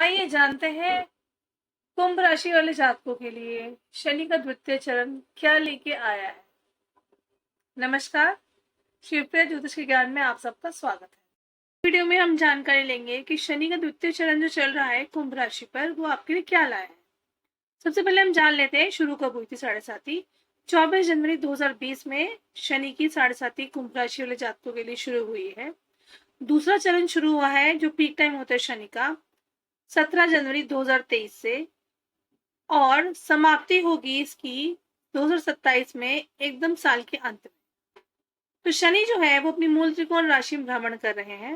आइए जानते हैं कुंभ राशि वाले जातकों के लिए शनि का द्वितीय चरण क्या लेके आया है। नमस्कार, शिवप्रिया ज्योतिष के ज्ञान में आप सबका स्वागत है। वीडियो में हम जानकारी लेंगे कि शनि का द्वितीय चरण जो चल रहा है कुंभ राशि पर वो आपके लिए क्या लाया है। सबसे पहले हम जान लेते हैं शुरू कब हुई थी साढ़े साती। 24 जनवरी 2020 में शनि की साढ़े साती कुंभ राशि वाले जातकों के लिए शुरू हुई है। दूसरा चरण शुरू हुआ है जो पीक टाइम होता है शनि का 17 जनवरी 2023 से, और समाप्ति होगी इसकी 2027 में एकदम साल के अंत में। तो शनि जो है वो अपनी मूल त्रिकोण राशि में भ्रमण कर रहे हैं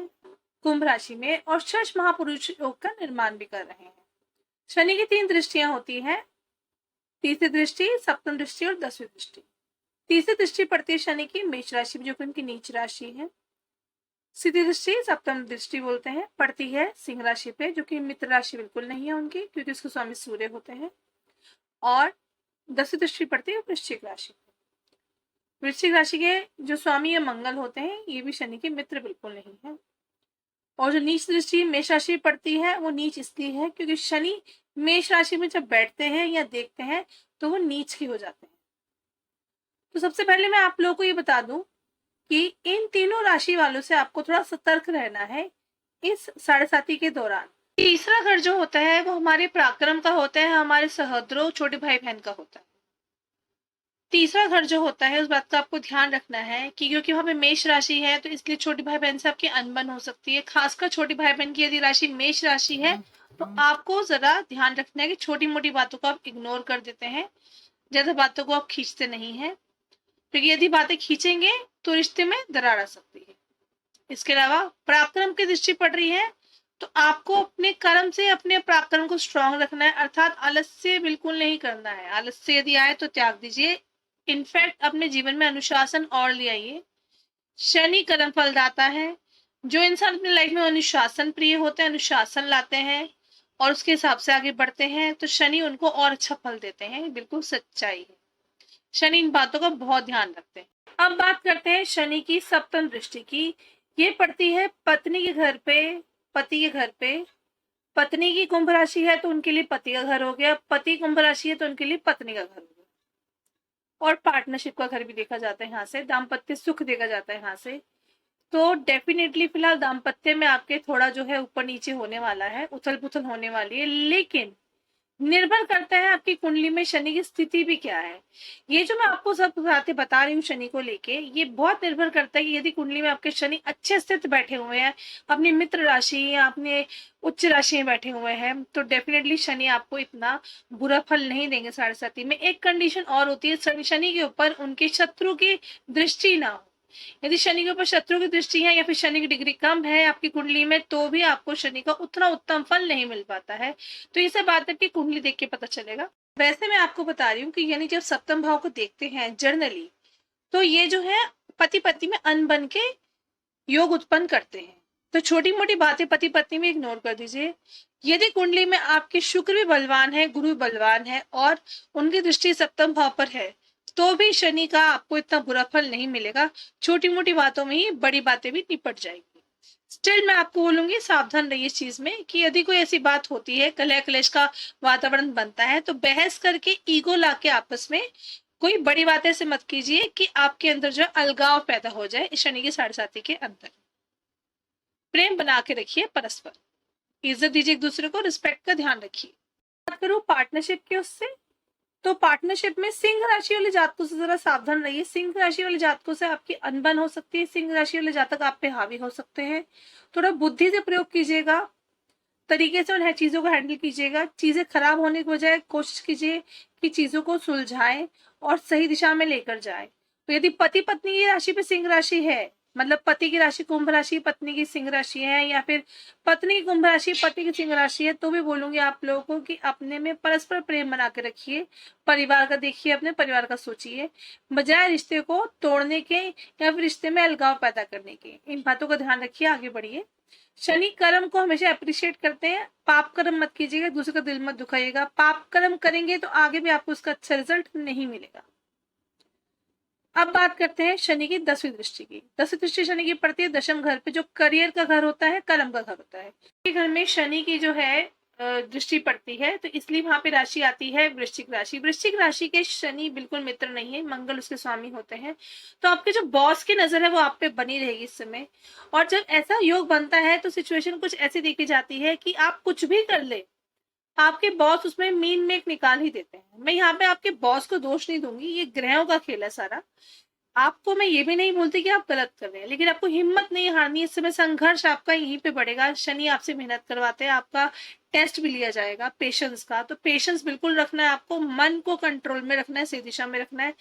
कुंभ राशि में, और षष्ठ महापुरुष योग का निर्माण भी कर रहे हैं। शनि की 3 दृष्टियां होती हैं, तीसरी दृष्टि, सप्तम दृष्टि और 10वीं दृष्टि। तीसरी दृष्टि पड़ती है शनि की मेष राशि जो कि उनकी नीच राशि है। सीधी दृष्टि, सप्तम दृष्टि बोलते हैं, पड़ती है सिंह राशि पे जो कि मित्र राशि बिल्कुल नहीं है उनकी, क्योंकि उसके स्वामी सूर्य होते हैं। और 10वीं दृष्टि पड़ती है वृश्चिक राशि पे। वृश्चिक राशि के जो स्वामी या मंगल होते हैं ये भी शनि के मित्र बिल्कुल नहीं है। और जो नीच दृष्टि मेष राशि पड़ती है वो नीच इसलिए है क्योंकि शनि मेष राशि में जब बैठते हैं या देखते हैं तो वो नीच के हो जाते हैं। तो सबसे पहले मैं आप लोगों को ये बता दूं कि इन तीनों राशि वालों से आपको थोड़ा सतर्क रहना है इस साढ़े साती के दौरान। तीसरा घर जो होता है वो हमारे पराक्रम का होता है, हमारे सहोदरों छोटे भाई बहन का होता है। तीसरा घर जो होता है उस बात का आपको ध्यान रखना है कि क्योंकि वहां पे मेष राशि है तो इसलिए छोटे भाई बहन से आपकी अनबन हो सकती है। खासकर छोटे भाई बहन की यदि राशि मेष राशि है तो आपको जरा ध्यान रखना है कि छोटी मोटी बातों को आप इग्नोर कर देते हैं, ज्यादा बातों को आप खींचते नहीं है, क्योंकि यदि बातें खींचेंगे तो रिश्ते में दरार आ सकती है। इसके अलावा पराक्रम की दृष्टि पड़ रही है तो आपको अपने कर्म से अपने पराक्रम को स्ट्रांग रखना है, अर्थात आलस्य बिल्कुल नहीं करना है। आलस्य यदि आए तो त्याग दीजिए। इनफैक्ट अपने जीवन में अनुशासन और ले आइए। शनि कर्म फलदाता है। जो इंसान अपनी लाइफ में अनुशासन प्रिय होते हैं, अनुशासन लाते हैं और उसके हिसाब से आगे बढ़ते हैं तो शनि उनको और अच्छा फल देते हैं, बिल्कुल सच्चाई है। शनि इन बातों का बहुत ध्यान रखते हैं। अब बात करते हैं शनि की सप्तम दृष्टि की। ये पड़ती है पत्नी के घर पे, पति के घर पे। पत्नी की कुंभ राशि है तो उनके लिए पति का घर हो गया, पति कुंभ राशि है तो उनके लिए पत्नी का घर हो गया। और पार्टनरशिप का घर भी देखा जाता है यहाँ से, दाम्पत्य सुख देखा जाता है यहाँ से। तो डेफिनेटली फिलहाल दाम्पत्य में आपके थोड़ा जो है ऊपर नीचे होने वाला है, उथल पुथल होने वाली है, लेकिन निर्भर करता है आपकी कुंडली में शनि की स्थिति भी क्या है। ये जो मैं आपको सब बातें बता रही हूँ शनि को लेके, ये बहुत निर्भर करता है कि यदि कुंडली में आपके शनि अच्छे स्थित बैठे हुए हैं, अपनी मित्र राशि या अपने उच्च राशि में बैठे हुए हैं, तो डेफिनेटली शनि आपको इतना बुरा फल नहीं देंगे साढ़े साती में। एक कंडीशन और होती है, शनि के ऊपर उनके शत्रु की दृष्टि ना हो। यदि शनि के ऊपर शत्रु की दृष्टि है या फिर शनि की डिग्री कम है आपकी कुंडली में तो भी आपको शनि का उतना उत्तम फल नहीं मिल पाता है। तो ये सब बात आपकी कुंडली देख के पता चलेगा। वैसे मैं आपको बता रही हूँ कि यानी जब सप्तम भाव को देखते हैं जनरली तो ये जो है पति पत्नी में अनबन के योग उत्पन्न करते हैं। तो छोटी मोटी बातें पति पत्नी में इग्नोर कर दीजिए। यदि कुंडली में आपके शुक्र भी बलवान है, गुरु भी बलवान है और उनकी दृष्टि सप्तम भाव पर है तो भी शनि का आपको इतना बुरा फल नहीं मिलेगा। छोटी मोटी बातों में ही बड़ी बातें भी निपट जाएंगी। स्टिल मैं आपको बोलूंगी सावधान रहिए इस चीज में कि यदि कोई ऐसी बात होती है, कलह क्लेश का वातावरण बनता है तो बहस करके ईगो लाके आपस में कोई बड़ी बातें से मत कीजिए कि आपके अंदर जो अलगाव पैदा हो जाए इस शनि की साढ़े साती के अंदर। प्रेम बना के रखिए, परस्पर इज्जत दीजिए एक दूसरे को, रिस्पेक्ट का ध्यान रखिए। बात करूं पार्टनरशिप के उससे, तो पार्टनरशिप में सिंह राशि वाले जातकों से जरा सावधान रहिए। सिंह राशि वाले जातकों से आपकी अनबन हो सकती है। सिंह राशि वाले जातक आप पे हावी हो सकते हैं। थोड़ा बुद्धि से प्रयोग कीजिएगा, तरीके से उन चीजों को हैंडल कीजिएगा। चीजें खराब होने के बजाय कोशिश कीजिए कि चीजों को सुलझाएं और सही दिशा में लेकर जाए। तो यदि पति पत्नी की राशि पे सिंह राशि है, मतलब पति की राशि कुंभ राशि, पत्नी की सिंह राशि है, या फिर पत्नी की कुंभ राशि पति की सिंह राशि है, तो भी बोलूंगी आप लोगों को कि अपने में परस्पर प्रेम बना के रखिए। परिवार का देखिए, अपने परिवार का सोचिए, बजाय रिश्ते को तोड़ने के या फिर रिश्ते में अलगाव पैदा करने के। इन बातों का ध्यान रखिए, आगे बढ़िए। शनि कर्म को हमेशा अप्रिशिएट करते हैं। पाप कर्म मत कीजिएगा, दूसरे का दिल मत दुखाइएगा। पाप कर्म करेंगे तो आगे भी आपको उसका अच्छा रिजल्ट नहीं मिलेगा। अब बात करते हैं शनि की 10वीं दृष्टि की। 10वीं दृष्टि शनि की पड़ती है दशम घर पे, जो करियर का घर होता है, कर्म का घर होता है। घर में शनि की जो है दृष्टि पड़ती है, तो इसलिए वहां पे राशि आती है वृश्चिक राशि। वृश्चिक राशि के शनि बिल्कुल मित्र नहीं है, मंगल उसके स्वामी होते हैं। तो आपके जो बॉस की नजर है वो आप पे बनी रहेगी इस समय। और जब ऐसा योग बनता है तो सिचुएशन कुछ ऐसी देखी जाती है कि आप कुछ भी कर ले, आपके बॉस उसमें मीन मेक निकाल ही देते हैं। मैं यहाँ पे आपके बॉस को दोष नहीं दूंगी, ये ग्रहों का खेल है सारा। आपको मैं ये भी नहीं बोलती कि आप गलत कर रहे हैं, लेकिन आपको हिम्मत नहीं हारनी। इस समय संघर्ष आपका यहीं पे बढ़ेगा। शनि आपसे मेहनत करवाते हैं, आपका टेस्ट भी लिया जाएगा पेशेंस का। तो पेशेंस बिल्कुल रखना है आपको, मन को कंट्रोल में रखना है, सही दिशा में रखना है।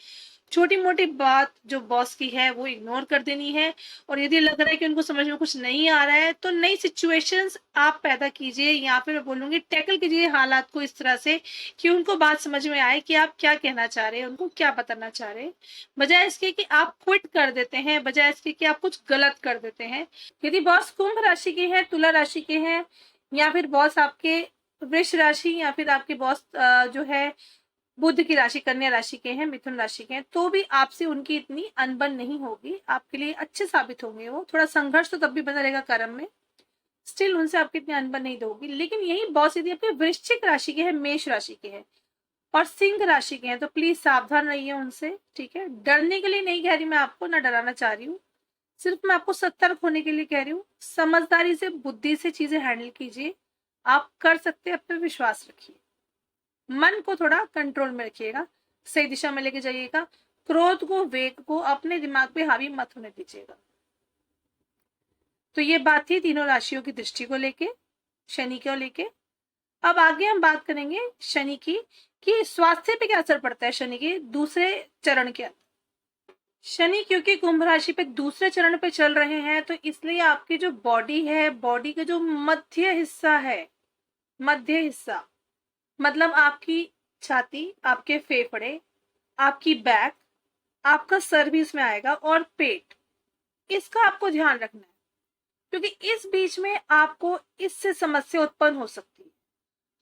छोटी मोटी बात जो बॉस की है वो इग्नोर कर देनी है। और यदि लग रहा है कि उनको समझ में कुछ नहीं आ रहा है तो नई सिचुएशंस आप पैदा कीजिए, या फिर मैं बोलूंगी टैकल कीजिए हालात को इस तरह से कि उनको बात समझ में आए कि आप क्या कहना चाह रहे हैं, उनको क्या बताना चाह रहे हैं। बजाय इसके कि आप क्विट कर देते हैं, बजाय इसके कि आप कुछ गलत कर देते हैं। यदि बॉस कुंभ राशि के हैं, तुला राशि के हैं, या फिर बॉस आपके वृष राशि, या फिर आपके बॉस जो है बुध की राशि कन्या राशि के हैं, मिथुन राशि के हैं, तो भी आपसे उनकी इतनी अनबन नहीं होगी। आपके लिए अच्छे साबित होंगे। वो थोड़ा संघर्ष तो तब भी बना रहेगा कर्म में, स्टिल उनसे आपकी इतनी अनबन नहीं होगी। लेकिन यही बॉस यदि आपके वृश्चिक राशि के हैं, मेष राशि के हैं और सिंह राशि के हैं, तो प्लीज सावधान रहिए उनसे, ठीक है। डरने के लिए नहीं कह रही मैं आपको, ना डराना चाह रही हूँ, सिर्फ मैं आपको सतर्क होने के लिए कह रही हूँ। समझदारी से, बुद्धि से चीजें हैंडल कीजिए। आप कर सकते हैं, अपने विश्वास रखिए। मन को थोड़ा कंट्रोल में रखिएगा, सही दिशा में लेके जाइएगा। क्रोध को, वेग को अपने दिमाग पे हावी मत होने दीजिएगा। तो ये बात थी तीनों राशियों की दृष्टि को लेके, शनि को लेके। अब आगे हम बात करेंगे शनि की, कि स्वास्थ्य पे क्या असर पड़ता है शनि के दूसरे चरण के अंदर। शनि क्योंकि कुंभ राशि पे दूसरे चरण पे चल रहे हैं, तो इसलिए आपकी जो बॉडी है, बॉडी का जो मध्य हिस्सा है, मध्य हिस्सा मतलब आपकी छाती, आपके फेफड़े, आपकी बैक, आपका सर भी इसमें आएगा, और पेट, इसका आपको ध्यान रखना है। क्योंकि इस बीच में आपको इससे समस्या उत्पन्न हो सकती है।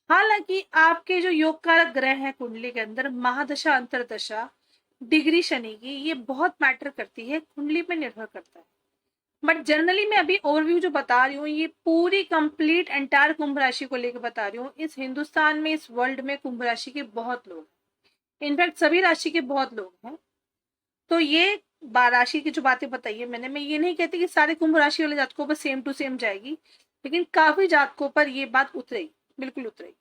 हालांकि आपके जो योग कारक ग्रह हैं कुंडली के अंदर, महादशा, अंतरदशा, डिग्री शनि की, ये बहुत मैटर करती है, कुंडली पे निर्भर करता है। बट जनरली मैं अभी ओवरव्यू जो बता रही हूँ, ये पूरी कंप्लीट एंटायर कुंभ राशि को लेकर बता रही हूँ। इस हिंदुस्तान में, इस वर्ल्ड में कुंभ राशि के बहुत लोग, इनफैक्ट सभी राशि के बहुत लोग हैं। तो ये राशि की जो बातें बताई है मैंने, मैं ये नहीं कहती कि सारे कुंभ राशि वाले जातकों पर सेम टू सेम जाएगी, लेकिन काफी जातकों पर ये बात उतरेगी, बिल्कुल उतरेगी।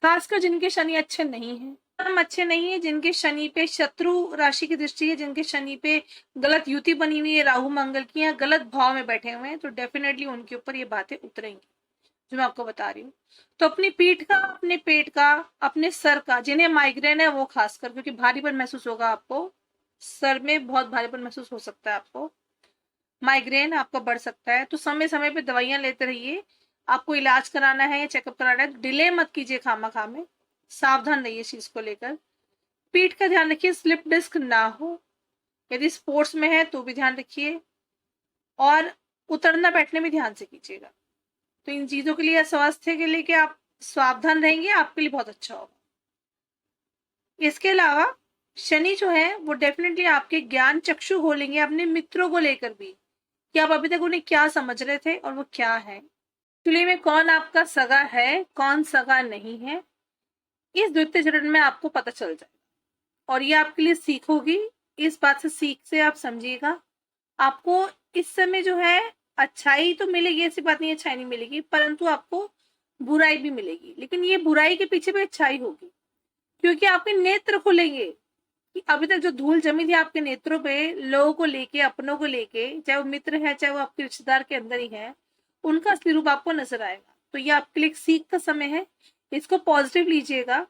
खासकर जिनके शनि अच्छे नहीं है, हम अच्छे नहीं है, जिनके शनि पे शत्रु राशि की दृष्टि है, जिनके शनि पे गलत युति बनी हुई है राहु मंगल की, या गलत भाव में बैठे हुए हैं, तो डेफिनेटली उनके ऊपर ये बातें उतरेंगी जो मैं आपको बता रही हूँ। तो अपनी पीठ का, अपने पेट का, अपने सर का, जिन्हें माइग्रेन है वो खासकर, क्योंकि भारीपन महसूस होगा आपको, सर में बहुत भारीपन महसूस हो सकता है आपको, माइग्रेन आपका बढ़ सकता है, तो समय समय पे दवाइयां लेते रहिए। आपको इलाज कराना है या चेकअप कराना है, डिले मत कीजिए खामा में, सावधान रहिए इस चीज को लेकर। पीठ का ध्यान रखिए, स्लिप डिस्क ना हो, यदि स्पोर्ट्स में है तो भी ध्यान रखिए, और उतरना बैठने में ध्यान से कीजिएगा। तो इन चीजों के लिए, स्वास्थ्य के लिए, आप सावधान रहेंगे, आपके लिए बहुत अच्छा होगा। इसके अलावा शनि जो है वो डेफिनेटली आपके ज्ञान चक्षु खोलेंगे अपने मित्रों को लेकर भी, कि आप अभी तक उन्हें क्या समझ रहे थे और वो क्या है, एक्चुअली में कौन आपका सगा है, कौन सगा नहीं है, इस द्वितीय चरण में आपको पता चल जाएगा। और ये आपके लिए सीख होगी। इस बात से, सीख से आप समझिएगा, आपको इस समय जो है अच्छाई तो मिलेगी, ऐसी बात नहीं अच्छाई नहीं मिलेगी, परंतु आपको बुराई भी मिलेगी। लेकिन ये बुराई के पीछे भी अच्छाई होगी, क्योंकि आपके नेत्र खुलेंगे। कि अभी तक जो धूल जमी थी आपके नेत्रों पे, लोगों को लेके, अपनों को लेके, चाहे वो मित्र है, चाहे वो आपके रिश्तेदार के अंदर ही है, उनका असली रूप आपको नजर आएगा। तो ये आपके लिए एक सीख का समय है, इसको पॉजिटिव लीजिएगा,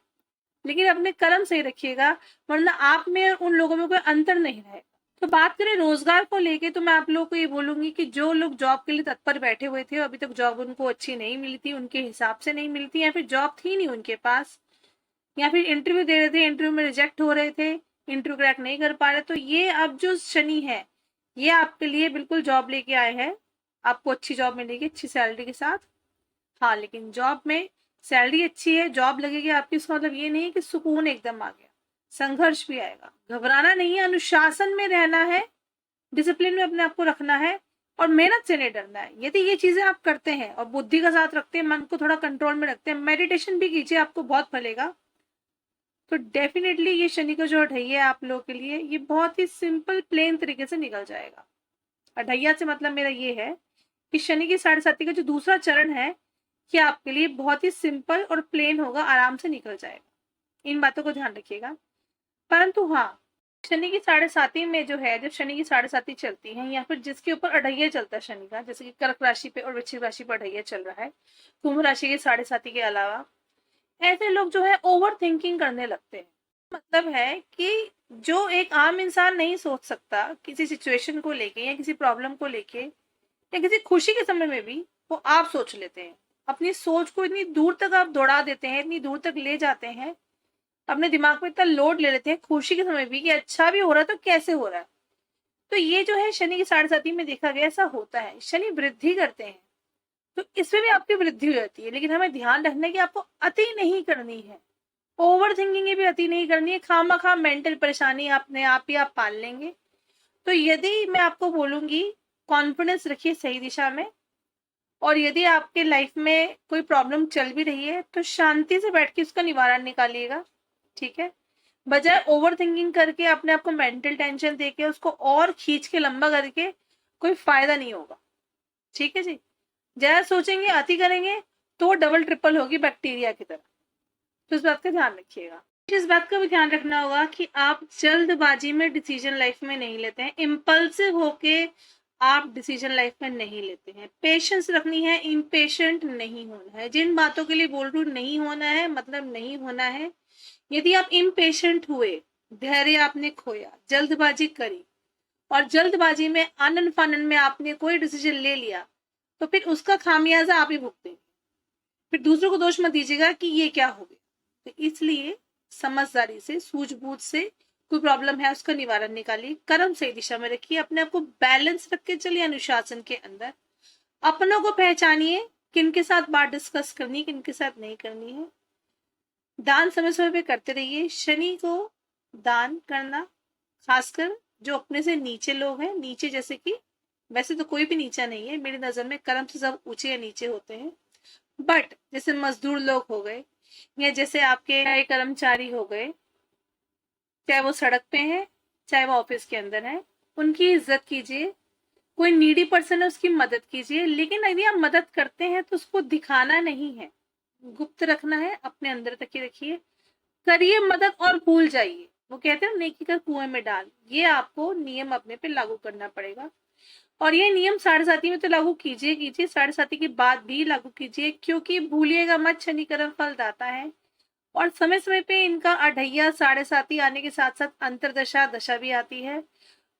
लेकिन अपने कर्म सही रखिएगा, वरना आप में और उन लोगों में कोई अंतर नहीं रहेगा। तो बात करें रोजगार को लेके, तो मैं आप लोगों को ये बोलूंगी कि जो लोग जॉब के लिए तत्पर बैठे हुए थे, अभी तक जॉब उनको अच्छी नहीं मिली थी, उनके हिसाब से नहीं मिलती, या फिर जॉब थी नहीं उनके पास, या फिर इंटरव्यू दे रहे थे, इंटरव्यू में रिजेक्ट हो रहे थे, इंटरव्यू क्रैक नहीं कर पा रहे, तो ये अब जो शनि है ये आपके लिए बिल्कुल जॉब लेके आए हैं। आपको अच्छी जॉब मिलेगी, अच्छी सैलरी के साथ। हाँ, लेकिन जॉब में सैलरी अच्छी है, जॉब लगेगी आपकी, इसका मतलब ये नहीं कि सुकून एकदम आ गया, संघर्ष भी आएगा। घबराना नहीं है, अनुशासन में रहना है, डिसिप्लिन में अपने आप को रखना है, और मेहनत से नहीं डरना है। यदि ये चीजें आप करते हैं और बुद्धि का साथ रखते हैं, मन को थोड़ा कंट्रोल में रखते हैं, मेडिटेशन भी कीजिए, आपको बहुत फलेगा। तो डेफिनेटली ये शनि का जो अढ़ैया है आप लोगों के लिए, ये बहुत ही सिंपल प्लेन तरीके से निकल जाएगा। अढ़ैया से मतलब मेरा ये है कि शनि की साढ़े साती का जो दूसरा चरण है, ये आपके लिए बहुत ही सिंपल और प्लेन होगा, आराम से निकल जाएगा। इन बातों को ध्यान रखिएगा। परंतु हाँ, शनि की साढ़े साती में जो है, जब शनि की साढ़े साती चलती है या फिर जिसके ऊपर अढ़ैया चलता है शनि का, जैसे कि कर्क राशि पे और वृश्चिक राशि पर अढ़ैया चल रहा है, कुंभ राशि की साढ़े साती के अलावा, ऐसे लोग जो है ओवर थिंकिंग करने लगते हैं। मतलब है कि जो एक आम इंसान नहीं सोच सकता किसी सिचुएशन को लेके या किसी प्रॉब्लम को लेके या किसी खुशी के समय में भी, वो आप सोच लेते हैं। अपनी सोच को इतनी दूर तक आप दौड़ा देते हैं, इतनी दूर तक ले जाते हैं, अपने दिमाग में इतना लोड ले लेते हैं खुशी के समय भी कि अच्छा भी हो रहा है तो कैसे हो रहा है। तो ये जो है शनि की साढ़े साती में देखा गया ऐसा होता है। शनि वृद्धि करते हैं तो इसमें भी आपकी वृद्धि हो जाती है, लेकिन हमें ध्यान रखना है कि आपको अति नहीं करनी है, ओवर थिंकिंग भी अति नहीं करनी है। खामखा मेंटल परेशानी अपने आप ही आप पाल लेंगे। तो यदि मैं आपको बोलूंगी, कॉन्फिडेंस रखिए सही दिशा में, और यदि आपके लाइफ में कोई प्रॉब्लम चल भी रही है तो शांति से बैठ के उसका निवारण निकालिएगा, ठीक है। बजाय ओवर थिंकिंग करके अपने आप को मेंटल टेंशन देके उसको और खींच के लंबा करके कोई फायदा नहीं होगा, ठीक है जी। ज्यादा सोचेंगे, अति करेंगे तो वो डबल ट्रिपल होगी बैक्टीरिया की तरह। तो इस बात का ध्यान रखिएगा। इस बात का भी ध्यान रखना होगा कि आप जल्दबाजी में डिसीजन लाइफ में नहीं लेते हैं, इम्पल्सिव होके आप डिसीजन लाइफ में नहीं लेते हैं। पेशेंस रखनी है, इम्पेशेंट नहीं होना है। जिन बातों के लिए बोल रही हूँ नहीं होना है, मतलब नहीं होना है। यदि आप इम्पेशेंट हुए, धैर्य आपने खोया, जल्दबाजी करी और जल्दबाजी में आनन फानन में आपने कोई डिसीजन ले लिया, तो फिर उसका खामियाजा आप ही भुगतेंगे। फिर दूसरों को दोष मत दीजिएगा कि ये क्या हो गया। तो इसलिए समझदारी से, सूझबूझ से कोई प्रॉब्लम है उसका निवारण निकालिए, कर्म सही दिशा में रखिए, अपने आप को बैलेंस रख के चलिए अनुशासन के अंदर। अपनों को पहचानिए, किनके साथ बात डिस्कस करनी है, किनके साथ नहीं करनी है। दान समय समय पे करते रहिए। शनि को दान करना, खासकर जो अपने से नीचे लोग हैं, नीचे जैसे कि, वैसे तो कोई भी नीचा नहीं है मेरी नजर में, कर्म से सब ऊंचे या नीचे होते हैं, बट जैसे मजदूर लोग हो गए या जैसे आपके कर्मचारी हो गए, चाहे वो सड़क पे हैं चाहे वो ऑफिस के अंदर है, उनकी इज्जत कीजिए। कोई नीडी पर्सन है उसकी मदद कीजिए, लेकिन यदि आप मदद करते हैं तो उसको दिखाना नहीं है, गुप्त रखना है, अपने अंदर तक ही रखिए। करिए मदद और भूल जाइए। वो कहते हैं नेकी का कुएं में डाल, ये आपको नियम अपने पे लागू करना पड़ेगा। और ये नियम साढ़े साती में तो लागू कीजिए कीजिए, साढ़े साती के बाद भी लागू कीजिए, क्योंकि भूलिएगा मत, शनि कर्म फल दाता है। और समय समय पे इनका अढ़ैया साढ़े साती आने के साथ साथ अंतरदशा दशा भी आती है।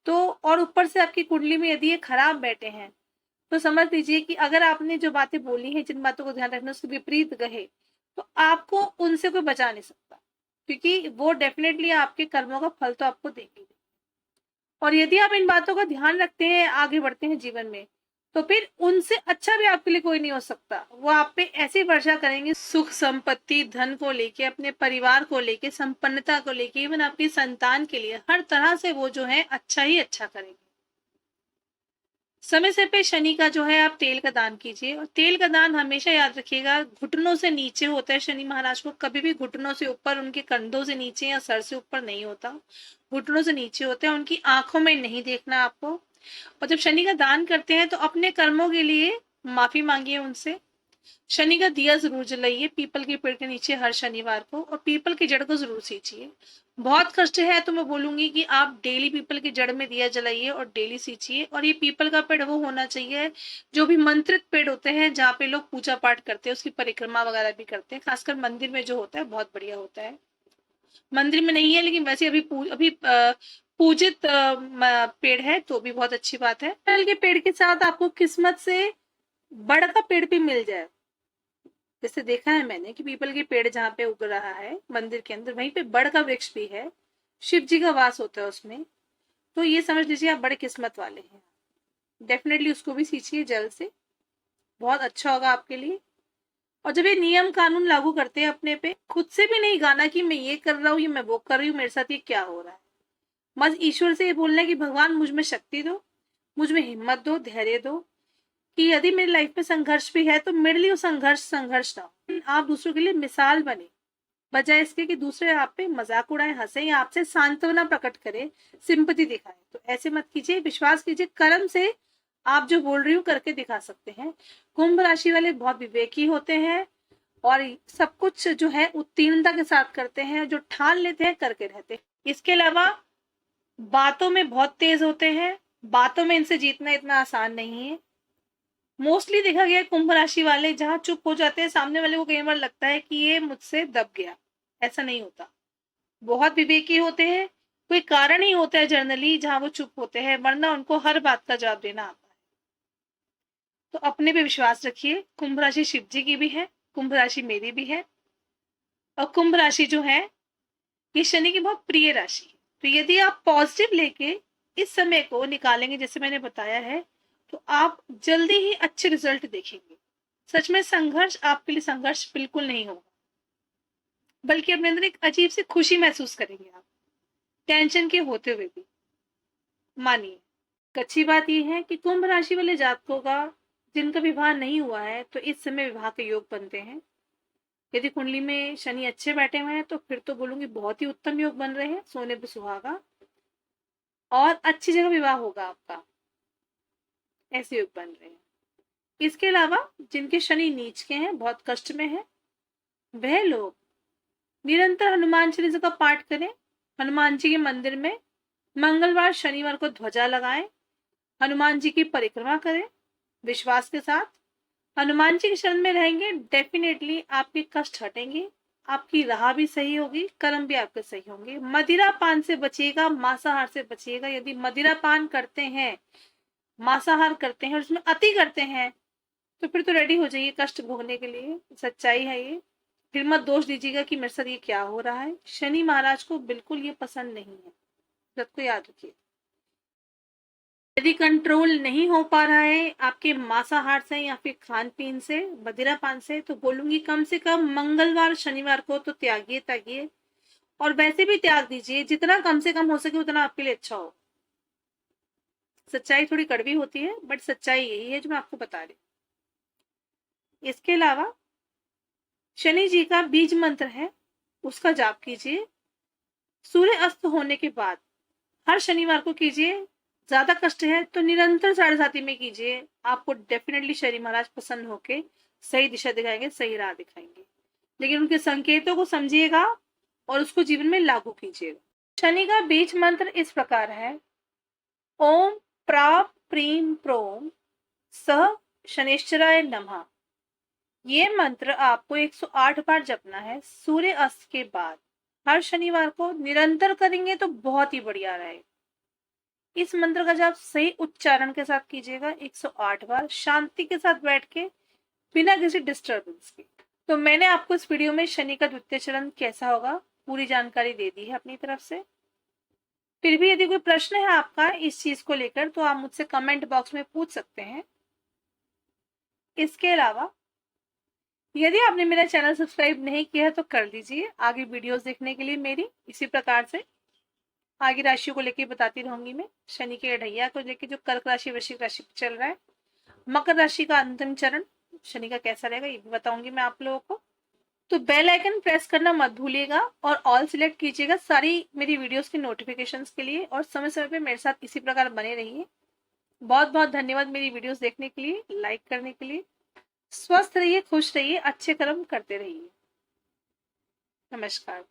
तो और ऊपर से आपकी कुंडली में यदि ये खराब बैठे हैं तो समझ लीजिए कि अगर आपने जो बातें बोली हैं, जिन बातों को ध्यान रखना, उसके विपरीत गए तो आपको उनसे कोई बचा नहीं सकता, क्योंकि वो डेफिनेटली आपके कर्मों का फल तो आपको देंगे। और यदि आप इन बातों का ध्यान रखते हैं, आगे बढ़ते हैं जीवन में, तो फिर उनसे अच्छा भी आपके लिए कोई नहीं हो सकता। वो आप पे ऐसी वर्षा करेंगे सुख संपत्ति, धन को लेके, अपने परिवार को लेके, संपन्नता को लेके, इवन आपकी संतान के लिए, हर तरह से वो जो है अच्छा ही अच्छा करेंगे। समय से पे शनि का जो है आप तेल का दान कीजिए, और तेल का दान हमेशा याद रखिएगा घुटनों से नीचे होता है। शनि महाराज को कभी भी घुटनों से ऊपर, उनके कंधों से नीचे या सर से ऊपर नहीं होता, घुटनों से नीचे होते हैं। उनकी आंखों में नहीं देखना आपको। और जब शनि का दान करते हैं तो अपने कर्मों के लिए माफी मांगिए उनसे। शनि का दिया जरूर जलाइए पीपल के पेड़ के नीचे हर शनिवार को, और पीपल की जड़ को जरूर सींचिए। बहुत कष्ट है तो मैं बोलूंगी कि आप डेली पीपल की जड़ में दिया जलाइए और डेली सींचिए। और ये पीपल का पेड़ वो होना चाहिए जो भी मंत्रित पेड़ होते हैं, जहाँ पे लोग पूजा पाठ करते हैं, उसकी परिक्रमा वगैरह भी करते हैं। खासकर मंदिर में जो होता है बहुत बढ़िया होता है। मंदिर में नहीं है लेकिन वैसे अभी पूजित पेड़ है तो भी बहुत अच्छी बात है। पीपल के पेड़ के साथ आपको किस्मत से बड़ का पेड़ भी मिल जाए। जैसे देखा है मैंने कि पीपल के पेड़ जहाँ पे उग रहा है मंदिर के अंदर, वहीं पे बड़ का वृक्ष भी है, शिव जी का वास होता है उसमें। तो ये समझ लीजिए आप बड़े किस्मत वाले हैं। डेफिनेटली उसको भी सींचिए जल से, बहुत अच्छा होगा आपके लिए। और जब ये नियम कानून लागू करते हैं अपने पे, खुद से भी नहीं गाना कि मैं ये कर रहा हूँ, ये मैं वो कर रही हूँ, मेरे साथ ये क्या हो रहा है। बस ईश्वर से ये बोलना है कि भगवान मुझ में शक्ति दो, मुझ में हिम्मत दो, धैर्य दो कि यदि मेरी लाइफ में संघर्ष भी है तो मेरे लिए वो संघर्ष ना हो। आप दूसरों के लिए मिसाल बने, बजाय इसके कि दूसरे आप पे मजाक उड़ाए, हंसे या आपसे सांत्वना प्रकट करे, सिंपैथी दिखाए। तो ऐसे मत कीजिए, विश्वास कीजिए कर्म से आप जो बोल रही हूँ करके दिखा सकते हैं। कुंभ राशि वाले बहुत विवेकी होते हैं और सब कुछ जो है उत्तीर्णता के साथ करते हैं, जो ठान लेते हैं करके रहते हैं। इसके अलावा बातों में बहुत तेज होते हैं, बातों में इनसे जीतना इतना आसान नहीं है। मोस्टली देखा गया है कुंभ राशि वाले जहां चुप हो जाते हैं, सामने वाले को कई बार लगता है कि ये मुझसे दब गया। ऐसा नहीं होता, बहुत विवेकी होते हैं। कोई कारण ही होता है जनरली जहां वो चुप होते हैं, वरना उनको हर बात का जवाब देना आता है। तो अपने पे विश्वास रखिए। कुंभ राशि शिव जी की भी है, कुंभ राशि मेरी भी है, और कुंभ राशि जो है ये शनि की बहुत प्रिय राशि है। तो यदि आप पॉजिटिव लेके इस समय को निकालेंगे जैसे मैंने बताया है, तो आप जल्दी ही अच्छे रिजल्ट देखेंगे। सच में संघर्ष आपके लिए संघर्ष बिल्कुल नहीं होगा, बल्कि अपने अंदर एक अजीब सी खुशी महसूस करेंगे आप, टेंशन के होते हुए भी। मानिए, अच्छी बात यह है कि कुंभ राशि वाले जातकों का जिनका विवाह नहीं हुआ है तो इस समय विवाह के योग बनते हैं। यदि कुंडली में शनि अच्छे बैठे हुए हैं तो फिर तो बोलूंगी बहुत ही उत्तम योग बन रहे हैं, सोने पे सुहागा, और अच्छी जगह विवाह होगा आपका, ऐसे योग बन रहे हैं। इसके अलावा जिनके शनि नीच के हैं, बहुत कष्ट में है, वह लोग निरंतर हनुमान चालीसा का पाठ करें। हनुमान जी के मंदिर में मंगलवार शनिवार को ध्वजा लगाएं, हनुमान जी की परिक्रमा करें विश्वास के साथ। हनुमान जी के शरण में रहेंगे, डेफिनेटली आपके कष्ट हटेंगे, आपकी राह भी सही होगी, कर्म भी आपके सही होंगे। मदिरा पान से बचिएगा, मांसाहार से बचिएगा। यदि मदिरा पान करते हैं, मांसाहार करते हैं और उसमें अति करते हैं तो फिर तो रेडी हो जाइए कष्ट भोगने के लिए। सच्चाई है ये। फिर मत दोष दीजिएगा कि मेरे साथ ये क्या हो रहा है। शनि महाराज को बिल्कुल ये पसंद नहीं है, सबको याद रखिए। यदि कंट्रोल नहीं हो पा रहा है आपके मांसाहार से या फिर खान पीन से, मदिरा पान से, तो बोलूंगी कम से कम मंगलवार शनिवार को तो त्यागिए। और वैसे भी त्याग दीजिए, जितना कम से कम हो सके उतना आपके लिए अच्छा हो। सच्चाई थोड़ी कड़वी होती है, बट सच्चाई यही है जो मैं आपको बता रही हूँ। इसके अलावा शनि जी का बीज मंत्र है, उसका जाप कीजिए सूर्य अस्त होने के बाद, हर शनिवार को कीजिए। ज्यादा कष्ट है तो निरंतर 7:30 में कीजिए, आपको डेफिनेटली शनि महाराज प्रसन्न होके सही दिशा दिखाएंगे, सही राह दिखाएंगे। लेकिन उनके संकेतों को समझिएगा और उसको जीवन में लागू कीजिएगा। शनि का बीज मंत्र इस प्रकार है: ओम प्राप प्रीम प्रोम स शनिश्चराय नमः। ये मंत्र आपको 108 बार जपना है सूर्य अस्त के बाद, हर शनिवार को निरंतर करेंगे तो बहुत ही बढ़िया रहेगा। इस मंत्र का जाप सही उच्चारण के साथ कीजिएगा 108 बार, शांति के साथ बैठ के, बिना किसी डिस्टरबेंस के। तो मैंने आपको इस वीडियो में शनि का द्वितीय चरण कैसा होगा पूरी जानकारी दे दी है अपनी तरफ से। फिर भी यदि कोई प्रश्न है आपका इस चीज को लेकर तो आप मुझसे कमेंट बॉक्स में पूछ सकते हैं। इसके अलावा यदि आपने मेरा चैनल सब्सक्राइब नहीं किया है तो कर लीजिए, आगे वीडियोस देखने के लिए मेरी। इसी प्रकार से आगे राशियों को लेकर बताती रहूंगी मैं, शनि के ढैया को लेकर जो कर्क राशि वृश्चिक राशि पे चल रहा है, मकर राशि का अंतिम चरण शनि का कैसा रहेगा ये भी बताऊंगी मैं आप लोगों को। तो बेल आइकन प्रेस करना मत भूलिएगा और ऑल सिलेक्ट कीजिएगा सारी मेरी वीडियोस की नोटिफिकेशंस के लिए, और समय समय पे मेरे साथ इसी प्रकार बने रहिए। बहुत बहुत धन्यवाद मेरी वीडियोस देखने के लिए, लाइक करने के लिए। स्वस्थ रहिए, खुश रहिए, अच्छे कर्म करते रहिए। नमस्कार।